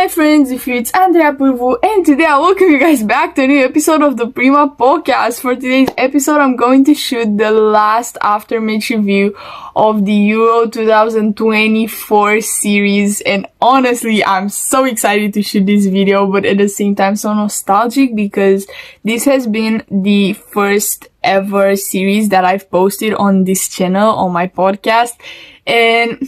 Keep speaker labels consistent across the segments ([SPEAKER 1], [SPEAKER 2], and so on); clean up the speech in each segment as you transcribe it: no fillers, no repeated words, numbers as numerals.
[SPEAKER 1] my friends, it's tmrw, and today I welcome you guys back to a new episode of the Prima podcast. For today's episode, I'm going to shoot the last after-match review of the Euro 2024 series, and honestly, I'm so excited to shoot this video, but at the same time so nostalgic because this has been the first ever series that I've posted on this channel, on my podcast, and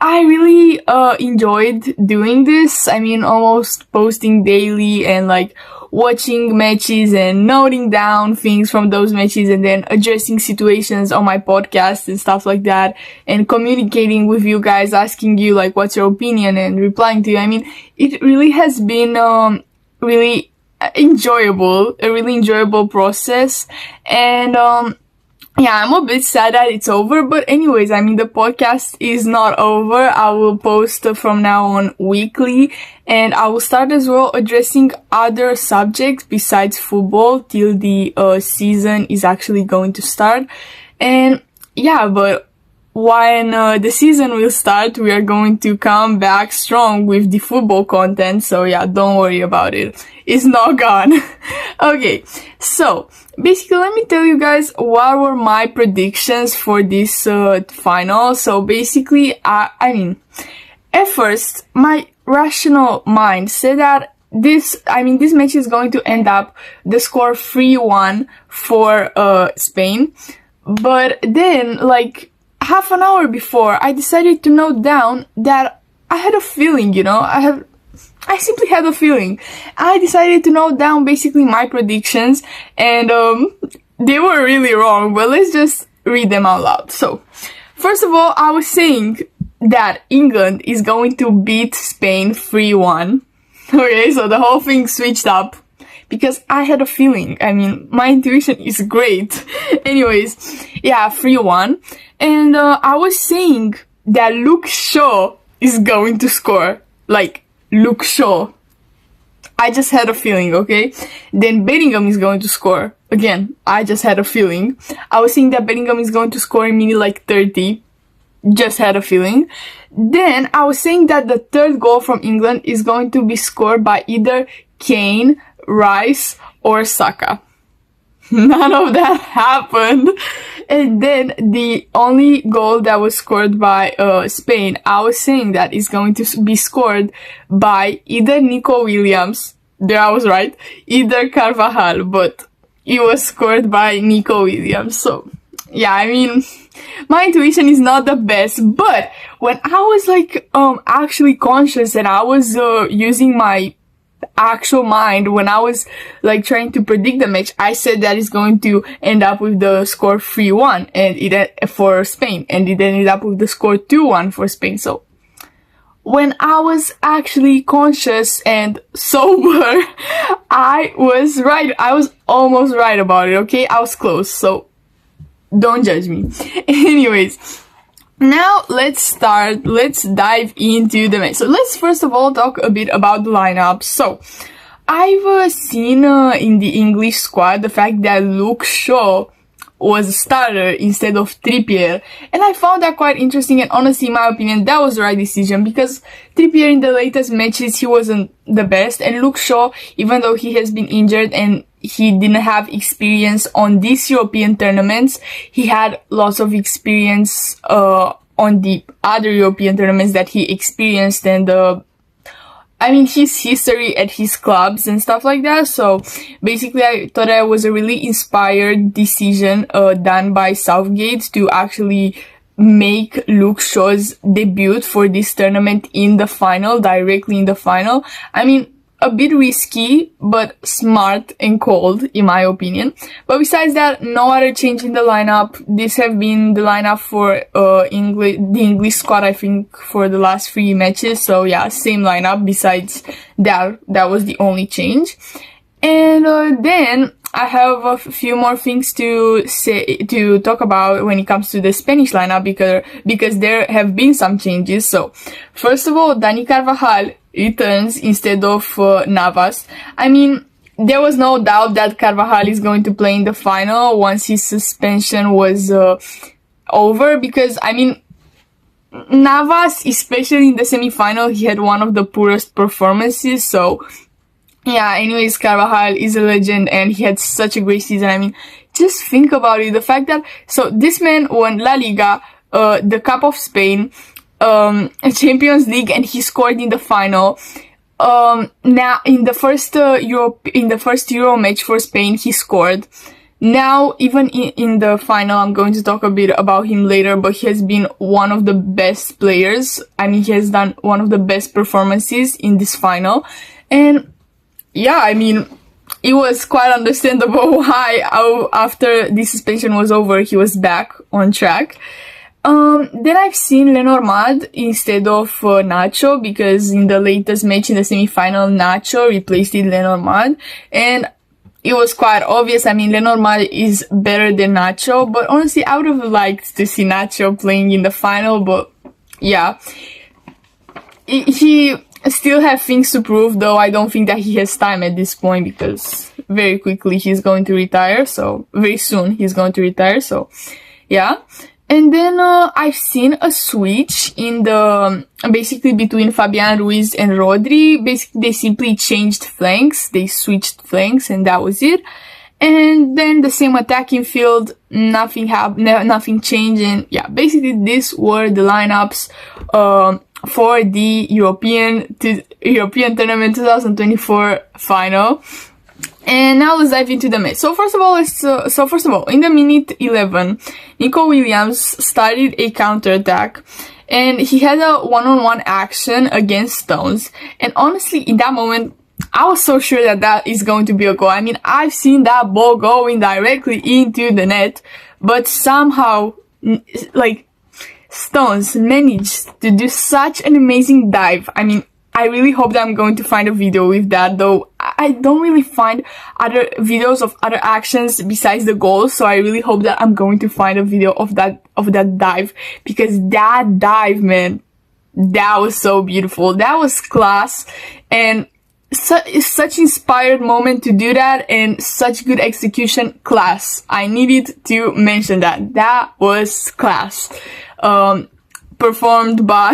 [SPEAKER 1] I really enjoyed doing this. I mean, almost posting daily and like watching matches and noting down things from those matches and then addressing situations on my podcast and stuff like that, and communicating with you guys, asking you like what's your opinion and replying to you. I mean, it really has been really enjoyable, a really enjoyable process, and yeah, I'm a bit sad that it's over, but anyways, I mean, the podcast is not over. I will post from now on weekly, and I will start as well addressing other subjects besides football till the season is actually going to start. And yeah, but when the season will start, we are going to come back strong with the football content, so yeah, don't worry about it. It's not gone. Okay, so basically, let me tell you guys what were my predictions for this final. So basically, I mean, at first, my rational mind said that this match is going to end up the score 3-1 for Spain. But then, like, half an hour before, I decided to note down that I had a feeling, you know, I simply had a feeling. I decided to note down basically my predictions, and they were really wrong, but let's just read them out loud. So, first of all, I was saying that England is going to beat Spain 3-1. Okay, so the whole thing switched up because I had a feeling. I mean, my intuition is great. Anyways, yeah, 3-1. And I was saying that Luke Shaw is going to score. Like, Luke Shaw. I just had a feeling, okay? Then Bellingham is going to score. Again, I just had a feeling. I was saying that Bellingham is going to score in minute like 30. Just had a feeling. Then I was saying that the third goal from England is going to be scored by either Kane, Rice, or Saka. None of that happened. And then the only goal that was scored by Spain, I was saying that is going to be scored by either Nico Williams, there I was right, either Carvajal, but it was scored by Nico Williams. So yeah, I mean, my intuition is not the best, but when I was like actually conscious and I was using my actual mind, when I was like trying to predict the match, I said that it's going to end up with the score 3-1 and it for Spain, and it ended up with the score 2-1 for Spain. So when I was actually conscious and sober, I was right. I was almost right about it, okay? I was close, so don't judge me. Anyways, now let's dive into the match. So let's first of all talk a bit about the lineup. So I've seen in the English squad the fact that Luke Shaw was a starter instead of Trippier, and I found that quite interesting, and honestly, in my opinion, that was the right decision because Trippier in the latest matches, he wasn't the best, and Luke Shaw, even though he has been injured and he didn't have experience on these European tournaments, he had lots of experience on the other European tournaments that he experienced, and I mean, his history at his clubs and stuff like that. So basically, I thought it was a really inspired decision done by Southgate to actually make Luke Shaw's debut for this tournament in the final, directly in the final. I mean, a bit risky, but smart and cold, in my opinion. But besides that, no other change in the lineup. This have been the lineup for the English squad, I think, for the last 3 matches. So yeah, same lineup. Besides that was the only change. And then I have a few more things to talk about when it comes to the Spanish lineup because there have been some changes. So first of all, Dani Carvajal returns instead of Navas. I mean, there was no doubt that Carvajal is going to play in the final once his suspension was over, because I mean, Navas, especially in the semi-final, he had one of the poorest performances. So yeah, anyways, Carvajal is a legend and he had such a great season. I mean, just think about it. The fact that, so this man won La Liga, the Cup of Spain, Champions League, and he scored in the final. Now in the first Euro match for Spain, he scored. Now, even in the final, I'm going to talk a bit about him later, but he has been one of the best players. I mean, he has done one of the best performances in this final. And yeah, I mean, it was quite understandable why after the suspension was over, he was back on track. Then I've seen Lenormand instead of Nacho, because in the latest match in the semi-final, Nacho replaced Lenormand, and it was quite obvious. I mean, Lenormand is better than Nacho, but honestly, I would have liked to see Nacho playing in the final, but yeah. He still have things to prove, though I don't think that he has time at this point, because very quickly he's going to retire, so very soon he's going to retire, so yeah. And then I've seen a switch in the basically between Fabian Ruiz and Rodri. Basically, they simply changed flanks. They switched flanks, and that was it. And then the same attacking field, nothing happened, nothing changed. And yeah, basically these were the lineups for the European Tournament 2024 final. And now let's dive into the match. So first of all, in the minute 11, Nico Williams started a counter-attack, and he had a one-on-one action against Stones. And honestly, in that moment, I was so sure that that is going to be a goal. I mean, I've seen that ball going directly into the net, but somehow, like, Stones managed to do such an amazing dive. I mean, I really hope that I'm going to find a video with that, though I don't really find other videos of other actions besides the goals, so I really hope that I'm going to find a video of that dive, because that dive, man, that was so beautiful. That was class, and such inspired moment to do that, and such good execution. Class. I needed to mention that. That was class. Performed by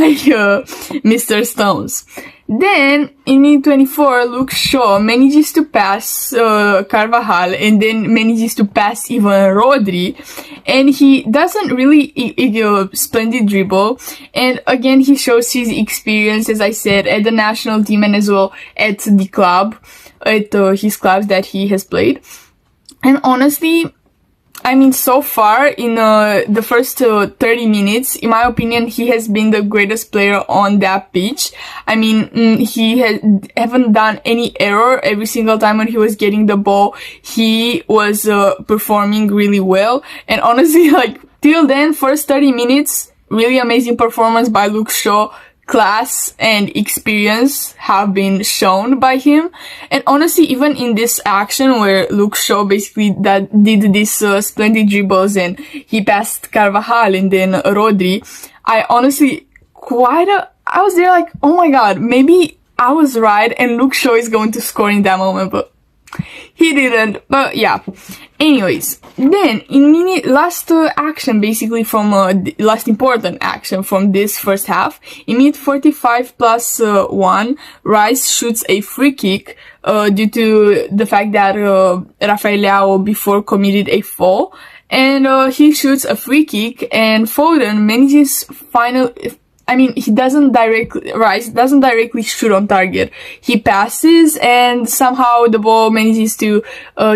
[SPEAKER 1] Mr. Stones. Then, in minute 24, Luke Shaw manages to pass Carvajal, and then manages to pass even Rodri, and he doesn't really splendid dribble, and again he shows his experience, as I said, at the national team and as well at the club, at his clubs that he has played. And honestly, I mean, so far in the first 30 minutes, in my opinion, he has been the greatest player on that pitch. I mean, he haven't done any error. Every single time when he was getting the ball, he was performing really well. And honestly, like, till then, first 30 minutes, really amazing performance by Luke Shaw. Class and experience have been shown by him. And honestly, even in this action where Luke Shaw basically did this splendid dribbles and he passed Carvajal and then Rodri, I honestly I was there like, oh my god, maybe I was right and Luke Shaw is going to score in that moment, but he didn't. But yeah, anyways, then in last action basically from last important action from this first half, in minute 45 plus 1, Rice shoots a free kick due to the fact that Rafael Leao before committed a foul, and he shoots a free kick, and Foden manages Rice doesn't directly shoot on target. He passes, and somehow the ball manages to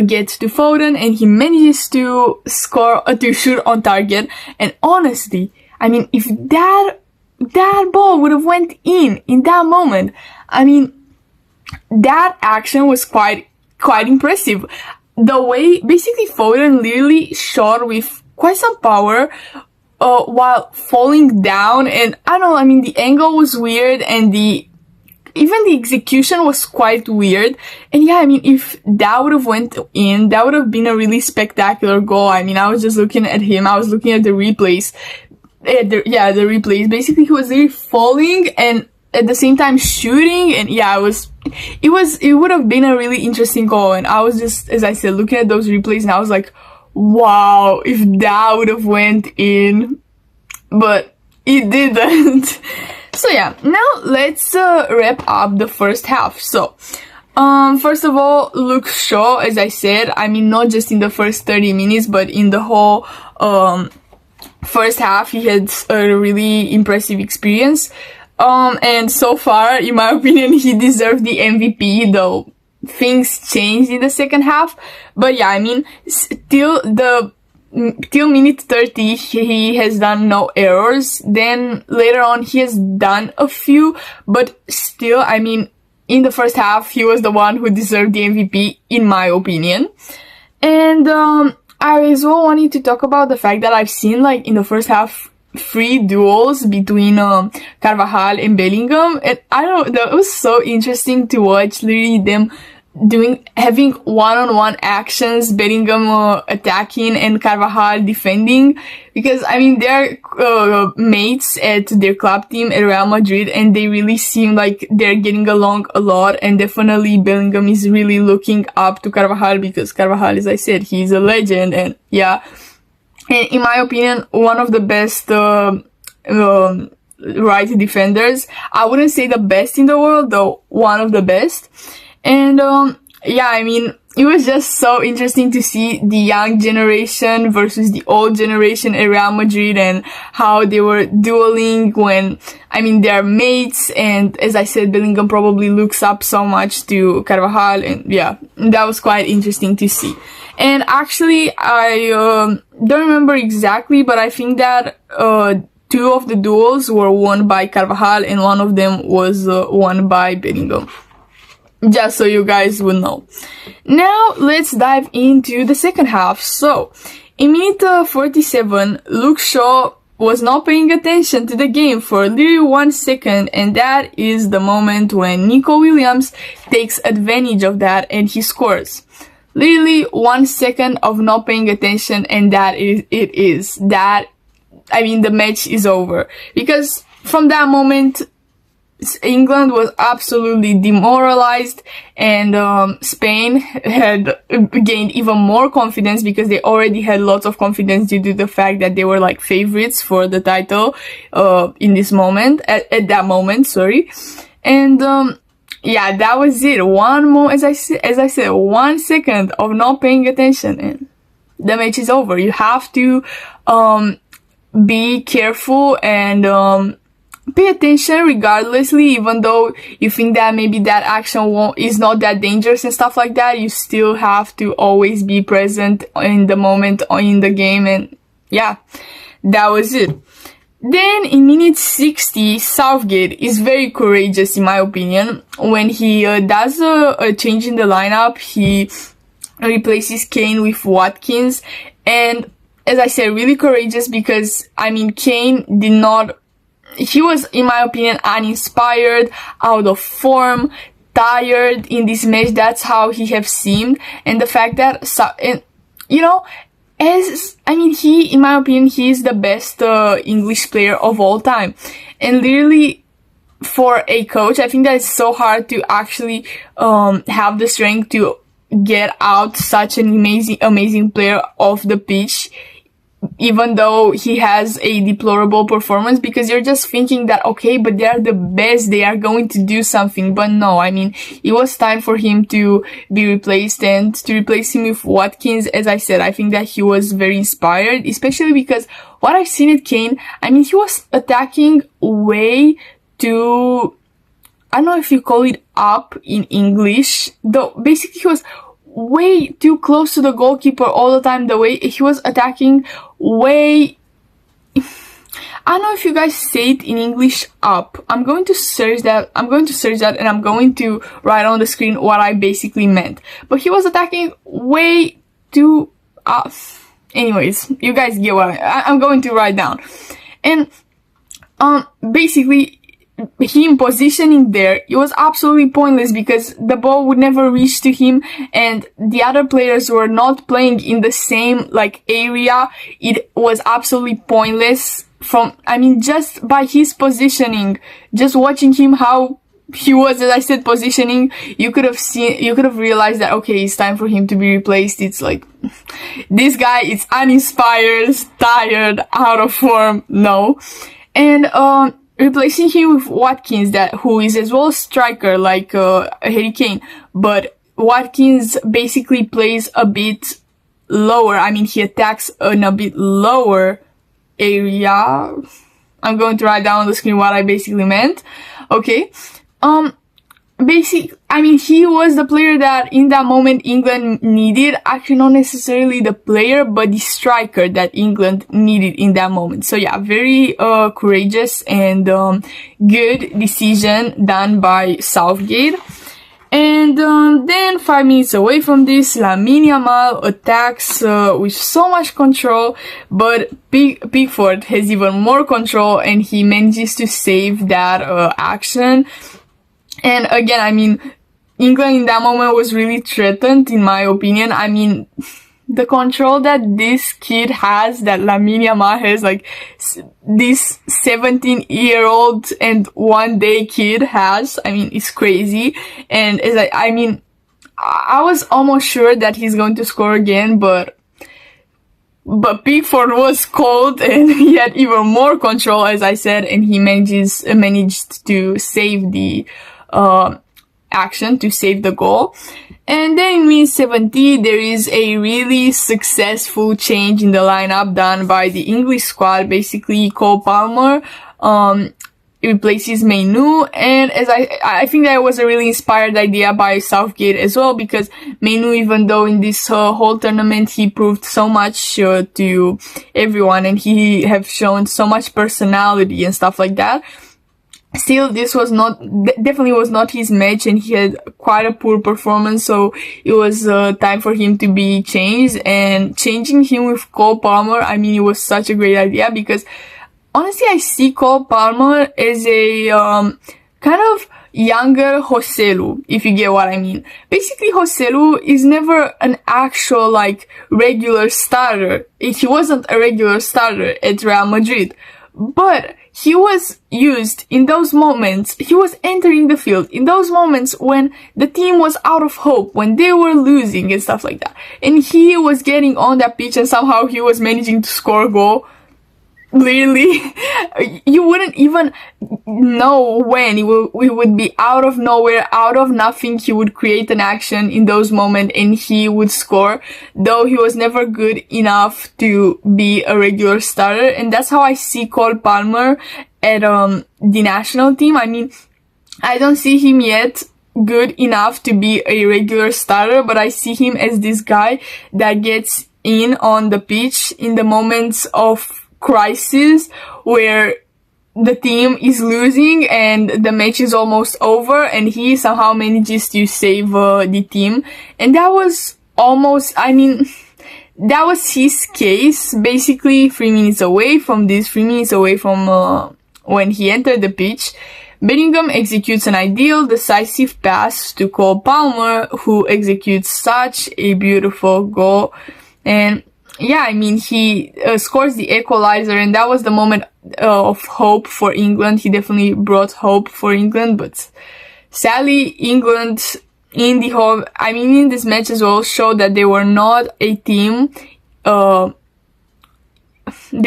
[SPEAKER 1] get to Foden, and he manages to to shoot on target. And honestly, I mean, if that ball would have went in that moment, I mean, that action was quite impressive. The way basically Foden literally shot with quite some power, while falling down, and I don't know, I mean, the angle was weird, and even the execution was quite weird. And yeah, I mean, if that would have went in, that would have been a really spectacular goal. I mean, I was just looking at him, I was looking at the replays, the replays. Basically, he was really falling and at the same time shooting, and yeah, it would have been a really interesting goal. And I was just, as I said, looking at those replays, and I was like, wow, if that would have went in. But it didn't. So yeah, now let's wrap up the first half. So, first of all, Luke Shaw, as I said, I mean, not just in the first 30 minutes, but in the whole first half, he had a really impressive experience. And so far, in my opinion, he deserved the MVP, though things changed in the second half. But yeah, I mean, till minute 30, he has done no errors. Then later on, he has done a few, but still, I mean, in the first half, he was the one who deserved the MVP, in my opinion. And I as well wanted to talk about the fact that I've seen, like, in the first half, 3 duels between Carvajal and Bellingham, and I don't know, that was so interesting to watch, literally them having one-on-one actions, Bellingham attacking and Carvajal defending, because I mean they're mates at their club team at Real Madrid, and they really seem like they're getting along a lot, and definitely Bellingham is really looking up to Carvajal, because Carvajal, as I said, he's a legend, and yeah, and in my opinion, one of the best right defenders. I wouldn't say the best in the world, though one of the best. And yeah, I mean, it was just so interesting to see the young generation versus the old generation at Real Madrid, and how they were dueling when, I mean, they're mates, and as I said, Bellingham probably looks up so much to Carvajal, and yeah, that was quite interesting to see. And actually, I don't remember exactly, but I think that 2 of the duels were won by Carvajal, and one of them was won by Bellingham. Just so you guys would know. Now, let's dive into the second half. So, in minute 47, Luke Shaw was not paying attention to the game for literally 1 second, and that is the moment when Nico Williams takes advantage of that and he scores. Literally 1 second of not paying attention, and that is that, I mean, the match is over. Because from that moment, England was absolutely demoralized, and Spain had gained even more confidence, because they already had lots of confidence due to the fact that they were like favorites for the title in this moment, at that moment, sorry. And yeah, that was it. One more, as I said, 1 second of not paying attention, and the match is over. You have to be careful and pay attention regardlessly, even though you think that maybe that action is not that dangerous and stuff like that. You still have to always be present in the moment or in the game, and yeah, that was it. Then in minute 60, Southgate is very courageous in my opinion. When he does a change in the lineup, he replaces Kane with Watkins, and as I said, really courageous, because I mean, Kane he was, in my opinion, uninspired, out of form, tired in this match. That's how he have seemed. And the fact that, you know, in my opinion, he is the best English player of all time. And literally, for a coach, I think that it's so hard to actually have the strength to get out such an amazing player off the pitch, even though he has a deplorable performance, because you're just thinking that, okay, but they are the best, they are going to do something. But no, I mean, it was time for him to be replaced, and to replace him with Watkins, as I said, I think that he was very inspired, especially because what I've seen at Kane, I mean, he was attacking way too, I don't know if you call it up in English, though basically he was way too close to the goalkeeper all the time. The way he was attacking, I don't know if you guys say it in English, up. I'm going to search that, and I'm going to write on the screen what I basically meant. But he was attacking way too up. Anyways, you guys get what I'm going to write down. And basically, him positioning there, it was absolutely pointless, because the ball would never reach to him, and the other players were not playing in the same like area. It was absolutely pointless. Just by his positioning, just watching him, how he was, as I said, positioning, you could have realized that, okay, it's time for him to be replaced. It's like, this guy is uninspired, tired, out of form. No. and replacing him with Watkins, who is as well a striker like Harry Kane, but Watkins basically plays a bit lower. I mean, he attacks in a bit lower area. I'm going to write down on the screen what I basically meant. Okay. He was the player that in that moment England needed. Actually, not necessarily the player, but the striker that England needed in that moment. So yeah, very courageous and good decision done by Southgate. And then 5 minutes away from this, Lamine Yamal attacks with so much control, but Pickford has even more control and he manages to save that action. And again, I mean, England in that moment was really threatened, in my opinion. I mean, the control that this kid has, that Lamine Yamal has, like this 17-year-old and one-day kid has, I mean, it's crazy. And it's like, I mean, I was almost sure that he's going to score again, but Pickford was cold and he had even more control, as I said, and he managed to save the action, to save the goal. And then in minute 70, there is a really successful change in the lineup done by the English squad. Basically, Cole Palmer replaces Mainu, and as I think that was a really inspired idea by Southgate as well, because Mainu, even though in this whole tournament he proved so much to everyone and he have shown so much personality and stuff like that, still, this was definitely was not his match, and he had quite a poor performance, so it was time for him to be changed. And changing him with Cole Palmer, I mean, it was such a great idea, because honestly, I see Cole Palmer as a kind of younger Joselu, if you get what I mean. Basically, Joselu is never an actual, like, regular starter. He wasn't a regular starter at Real Madrid, but he was used in those moments. He was entering the field in those moments when the team was out of hope, when they were losing and stuff like that. And he was getting on that pitch and somehow he was managing to score a goal. Literally, you wouldn't even know when we would be out of nowhere, out of nothing. He would create an action in those moments and he would score, though he was never good enough to be a regular starter. And that's how I see Cole Palmer at the national team. I mean, I don't see him yet good enough to be a regular starter, but I see him as this guy that gets in on the pitch in the moments of crisis where the team is losing and the match is almost over, and he somehow manages to save the team. And that was almost, I mean, that was his case, basically 3 minutes away from this, 3 minutes away from when he entered the pitch. Bellingham executes an ideal, decisive pass to Cole Palmer, who executes such a beautiful goal. And yeah, I mean, he scores the equalizer, and that was the moment of hope for England. He definitely brought hope for England, but sadly, England in this match as well showed that they were not a team. They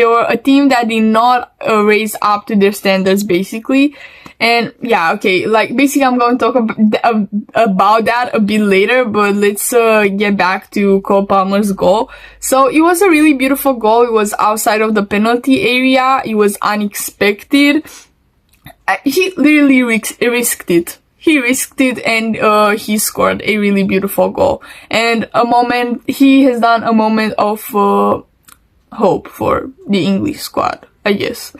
[SPEAKER 1] were a team that did not raise up to their standards, basically. And yeah, okay, like basically I'm going to talk about that a bit later, but let's get back to Cole Palmer's goal. So it was a really beautiful goal. It was outside of the penalty area. It was unexpected. He literally risked it. He risked it and he scored a really beautiful goal. And he has done a moment of hope for the English squad, I guess.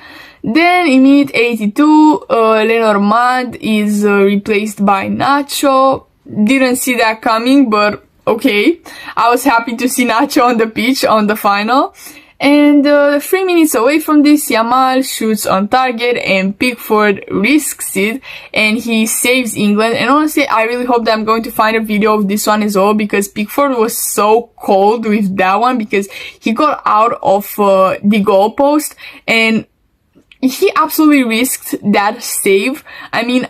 [SPEAKER 1] Then in minute 82, Lenormand is replaced by Nacho. Didn't see that coming, but okay. I was happy to see Nacho on the pitch on the final. And 3 minutes away from this, Yamal shoots on target and Pickford risks it and he saves England. And honestly, I really hope that I'm going to find a video of this one as well, because Pickford was so cold with that one, because he got out of the goalpost and he absolutely risked that save. I mean,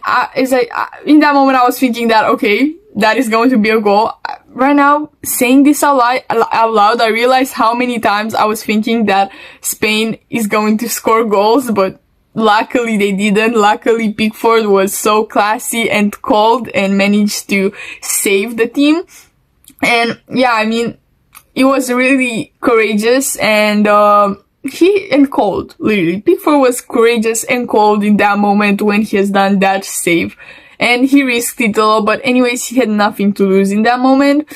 [SPEAKER 1] in that moment I was thinking that, okay, that is going to be a goal. Right now, saying this out loud, I realized how many times I was thinking that Spain is going to score goals, but luckily they didn't. Luckily Pickford was so classy and cold and managed to save the team. And yeah, I mean, it was really courageous and cold, literally. Pickford was courageous and cold in that moment when he has done that save. And he risked it all, but anyways, he had nothing to lose in that moment.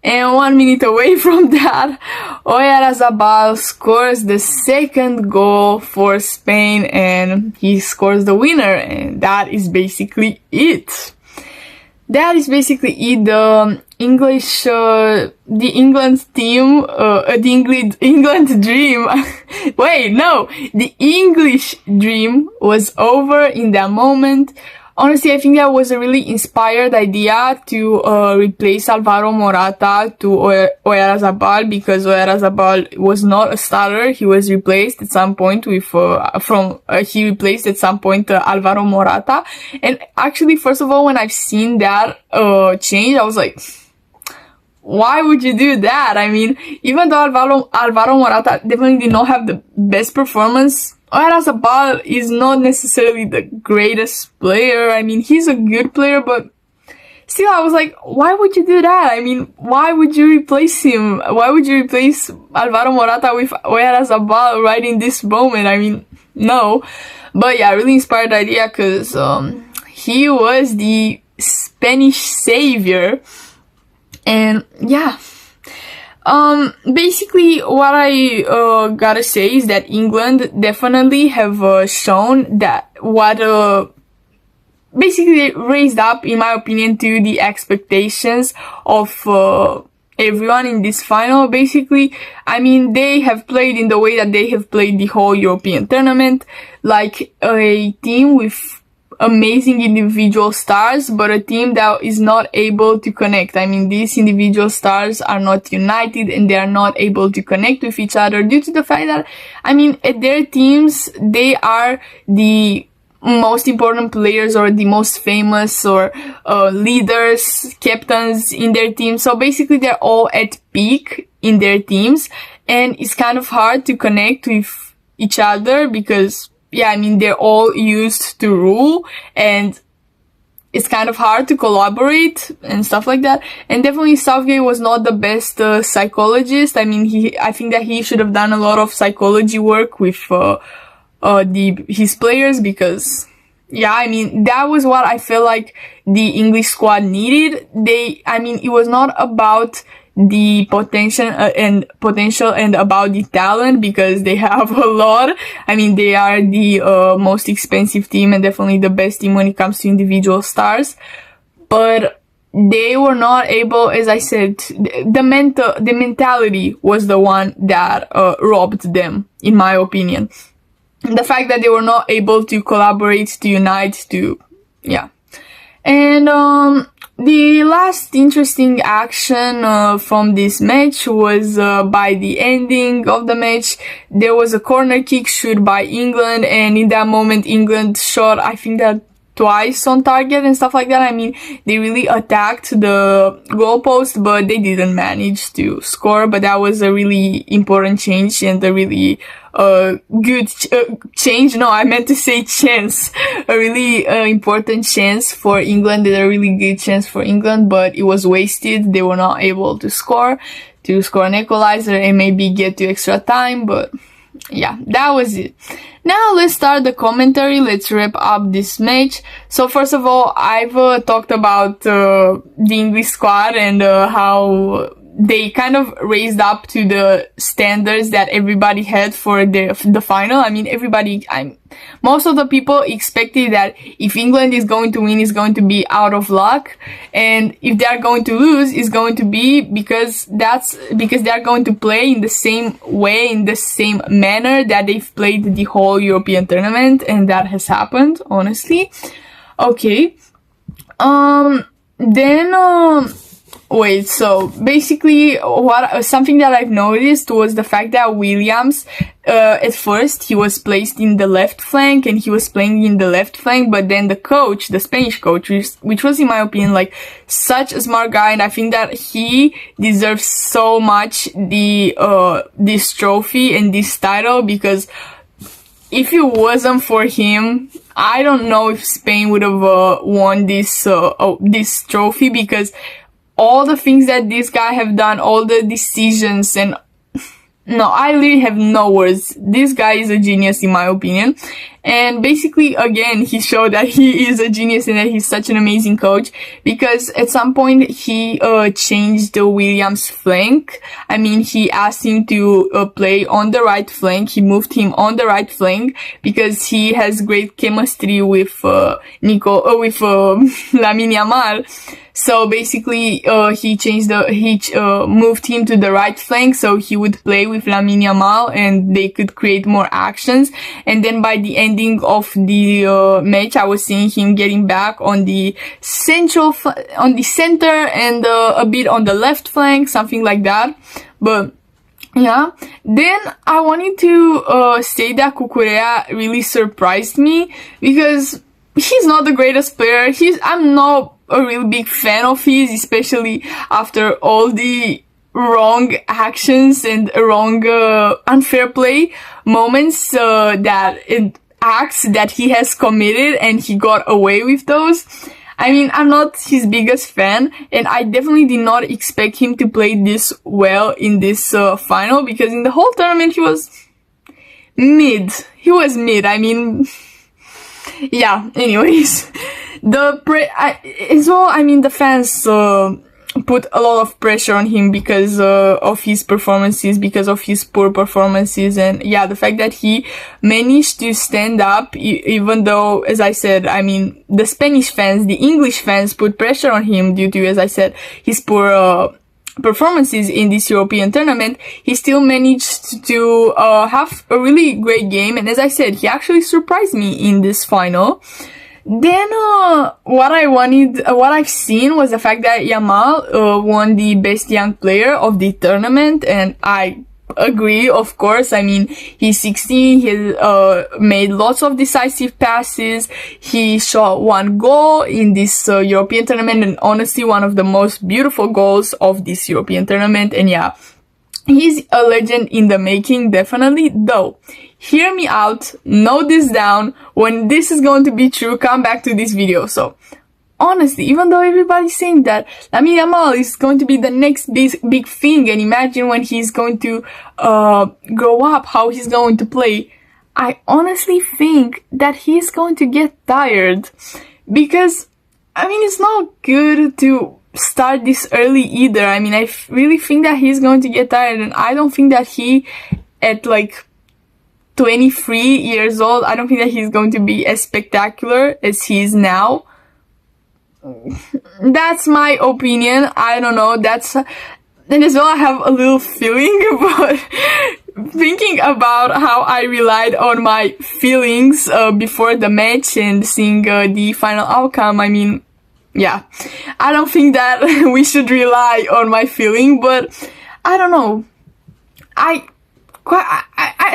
[SPEAKER 1] And 1 minute away from that, Oyarzabal scores the second goal for Spain and he scores the winner. And that is basically it. That is basically it. The England team, the England dream. Wait, no, the English dream was over in that moment. Honestly, I think that was a really inspired idea to replace Alvaro Morata to Oyarzabal, because Oyarzabal was not a starter. He was replaced at some point with Alvaro Morata. And actually, first of all, when I've seen that change, I was like, why would you do that? I mean, even though Alvaro Morata definitely did not have the best performance, Oyarzabal is not necessarily the greatest player. I mean, he's a good player, but still, I was like, why would you do that? I mean, why would you replace him? Why would you replace Alvaro Morata with Oyarzabal right in this moment? I mean, no. But yeah, really inspired idea, because he was the Spanish savior. And yeah. Basically, what I gotta say is that England definitely have shown that basically raised up, in my opinion, to the expectations of everyone in this final. Basically, I mean, they have played in the way that they have played the whole European tournament, like a team with amazing individual stars, but a team that is not able to connect. I mean, these individual stars are not united and they are not able to connect with each other due to the fact that, I mean, at their teams, they are the most important players or the most famous or leaders, captains in their team. So basically, they're all at peak in their teams, and it's kind of hard to connect with each other because, yeah, I mean, they're all used to rule, and it's kind of hard to collaborate and stuff like that. And definitely Southgate was not the best psychologist. I mean, I think that he should have done a lot of psychology work with his players, because, yeah, I mean, that was what I felt like the English squad needed. I mean, it was not about the potential and about the talent, because they have a lot. I mean, they are the most expensive team and definitely the best team when it comes to individual stars. But they were not able, as I said, the mentality was the one that robbed them, in my opinion. The fact that they were not able to collaborate, to unite, yeah. And the last interesting action from this match was by the ending of the match. There was a corner kick shoot by England, and in that moment England shot, I think that twice on target and stuff like that. I mean, they really attacked the goalpost, but they didn't manage to score. But that was a really important change and a really good change. No, I meant to say chance. A really important chance for England, and a really good chance for England, but it was wasted. They were not able to score an equalizer and maybe get to extra time, but yeah, that was it. Now let's start the commentary. Let's wrap up this match. So first of all, I've talked about the English squad and how they kind of raised up to the standards that everybody had for the final. I mean, most of the people expected that if England is going to win, it's going to be out of luck, and if they are going to lose, it's going to be because they are going to play in the same way, in the same manner that they've played the whole European tournament, and that has happened, honestly. Okay. Wait, so basically something that I've noticed was the fact that Williams, at first he was placed in the left flank and he was playing in the left flank, but then the Spanish coach, which was in my opinion like such a smart guy, and I think that he deserves so much this trophy and this title, because if it wasn't for him, I don't know if Spain would have won this trophy, because all the things that this guy have done, all the decisions, and no, I literally have no words. This guy is a genius in my opinion. And basically, again, he showed that he is a genius and that he's such an amazing coach, because at some point he changed the Williams flank. I mean, he asked him to play on the right flank. He moved him on the right flank because he has great chemistry with Lamine Yamal. So basically, he moved him to the right flank so he would play with Lamine Yamal and they could create more actions. And then by the ending of the match, I was seeing him getting back on the center and a bit on the left flank, something like that. But yeah, then I wanted to say that Cucurella really surprised me, because he's not the greatest player. I'm not a real big fan of his, especially after all the wrong actions and wrong unfair play moments acts that he has committed, and he got away with those. I mean, I'm not his biggest fan, and I definitely did not expect him to play this well in this final, because in the whole tournament he was mid. I mean, yeah, anyways. The fans put a lot of pressure on him because of his performances, because of his poor performances, and yeah, the fact that he managed to stand up, even though, as I said, I mean, the Spanish fans, the English fans put pressure on him due to, as I said, his poor performances in this European tournament. He still managed to have a really great game, and as I said, he actually surprised me in this final. Then, what I've seen was the fact that Yamal won the best young player of the tournament, and I agree, of course. I mean, he's 16, he made lots of decisive passes, he shot 1 goal in this European tournament, and honestly, one of the most beautiful goals of this European tournament, and yeah, he's a legend in the making, definitely. Though, hear me out, note this down. When this is going to be true, come back to this video. So, honestly, even though everybody's saying that Lamine Yamal is going to be the next big thing, and imagine when he's going to grow up, how he's going to play, I honestly think that he's going to get tired. Because, I mean, it's not good to start this early either. I mean, I really think that he's going to get tired, and I don't think that he, at like 23 years old, I don't think that he's going to be as spectacular as he is now. That's my opinion. I don't know. And as well, I have a little feeling about thinking about how I relied on my feelings before the match and seeing the final outcome. I mean, yeah, I don't think that we should rely on my feeling, but I don't know. As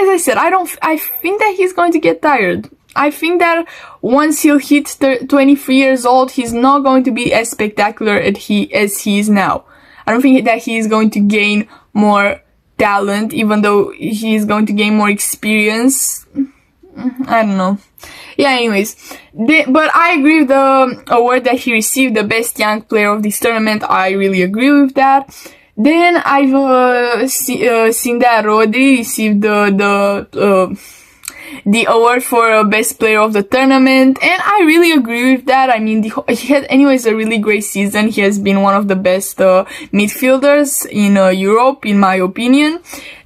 [SPEAKER 1] I said, I think that he's going to get tired. I think that once he'll hit 23 years old, he's not going to be as spectacular as he is now. I don't think that he is going to gain more talent, even though he is going to gain more experience. I don't know. Yeah, anyways. But I agree with the award that he received, the best young player of this tournament. I really agree with that. Then I've seen that Rodri received the award for best player of the tournament, and I really agree with that. I mean, he had anyways a really great season. He has been one of the best midfielders in Europe, in my opinion.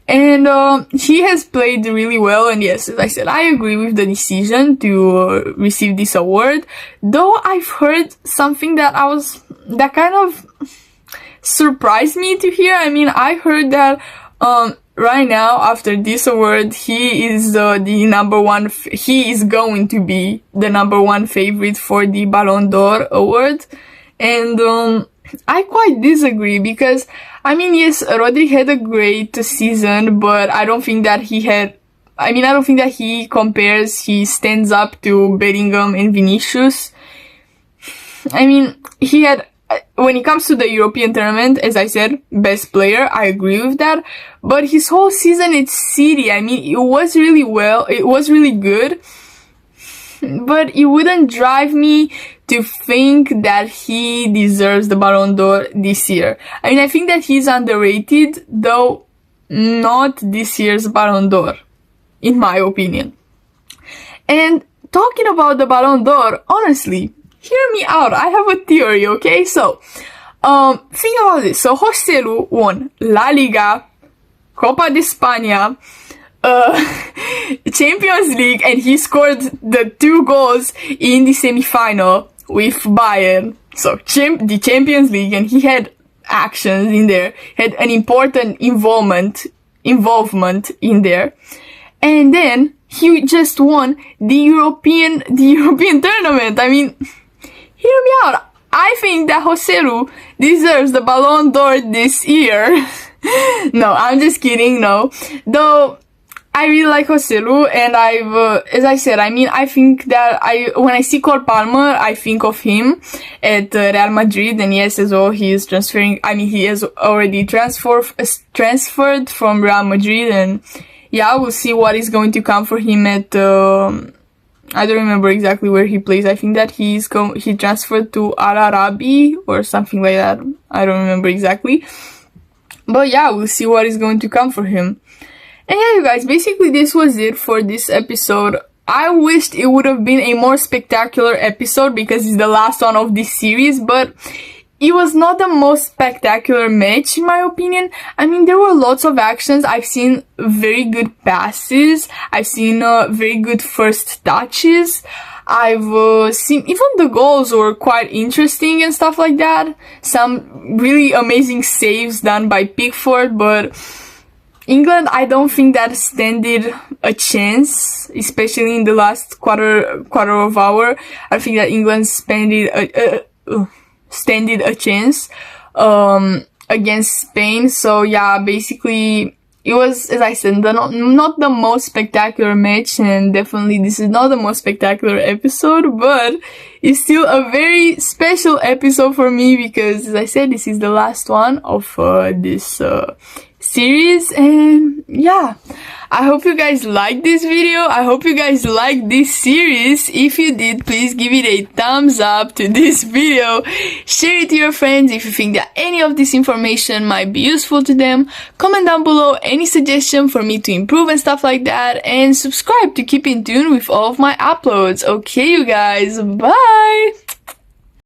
[SPEAKER 1] And he has played really well, and yes, as I said, I agree with the decision to receive this award. Though I've heard something that kind of surprised me to hear. I mean, I heard that right now, after this award, he is he is going to be the #1 favorite for the Ballon d'Or award. And I quite disagree, because I mean, yes, Rodri had a great season, but I don't think that he compares, he stands up to Bellingham and Vinicius. I mean, he had when it comes to the European tournament, as I said, best player, I agree with that. But his whole season at City, I mean, it was really good. But it wouldn't drive me to think that he deserves the Ballon d'Or this year. I mean, I think that he's underrated, though not this year's Ballon d'Or, in my opinion. And talking about the Ballon d'Or, honestly, hear me out. I have a theory, okay? So, think about this. So, Joselu won La Liga, Copa de España, Champions League, and he scored the 2 goals in the semi-final with Bayern. So, the Champions League, and he had actions in there, had an important involvement in there. And then he just won the European tournament. I mean, hear me out. I think that Joselu deserves the Ballon d'Or this year. No, I'm just kidding, no. Though, I really like Joselu, and as I said, I mean, I think that when I see Cole Palmer, I think of him at Real Madrid, and yes, as well, he is transferring, I mean, he has already transferred from Real Madrid, and yeah, we'll see what is going to come for him at, I don't remember exactly where he plays. I think that he transferred to Al Arabi or something like that. I don't remember exactly. But yeah, we'll see what is going to come for him. And yeah, you guys, basically this was it for this episode. I wished it would have been a more spectacular episode because it's the last one of this series, but it was not the most spectacular match in my opinion. I mean, there were lots of actions. I've seen very good passes. I've seen very good first touches. I've seen even the goals were quite interesting and stuff like that. Some really amazing saves done by Pickford, but England, I don't think that standed a chance, especially in the last quarter of hour. I think that England standed a chance against Spain. So yeah, basically it was, as I said, not the most spectacular match, and definitely this is not the most spectacular episode, but it's still a very special episode for me because, as I said, this is the last one of this series. And yeah, I hope you guys liked this video. I hope you guys liked this series. If you did, please give it a thumbs up to this video. Share it to your friends if you think that any of this information might be useful to them. Comment down below any suggestion for me to improve and stuff like that, and subscribe to keep in tune with all of my uploads. Okay, you guys, bye!